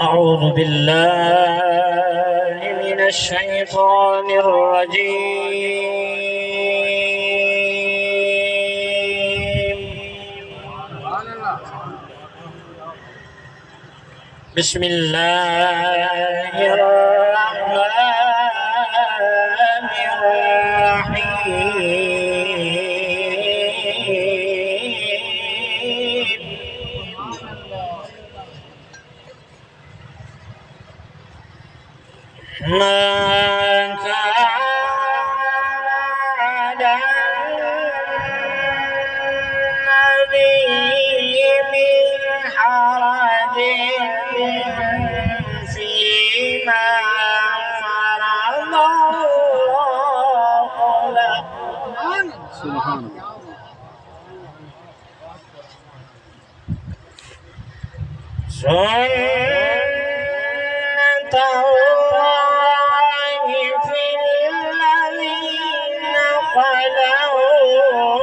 أعوذ بالله من الشيطان الرجيم. بسم الله الرحمن الرحيم. ما كان النبي من حرج فيما فرض الله له. سبحانك. سنة الله في الذين خلوا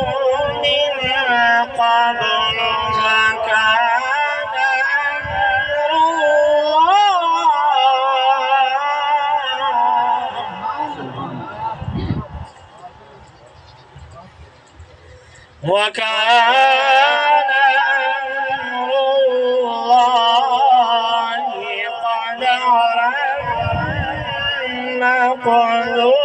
من قبل وكان أمر الله وكان أمر الله قدرا مقدورا.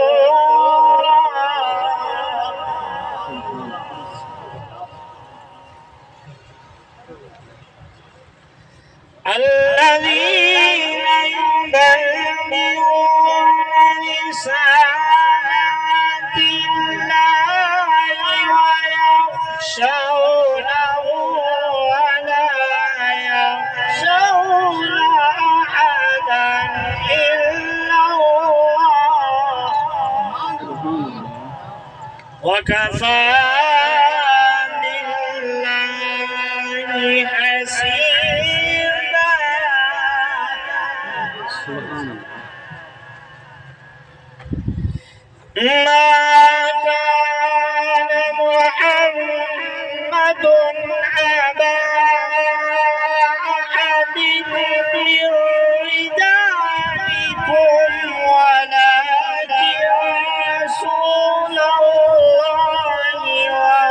الذين يبلغون رسالات الله ويخشونه ولا يخشون أحدا إلا الله وكفى بالله حسيبا. ما كان محمد أبا أحد من رجالكم ولكن رسول الله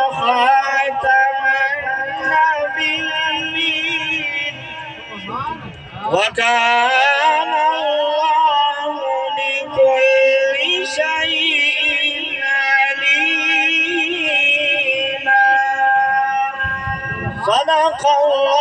وخاتم النبيين وكان الله بكل شيء عليما. صدق الله.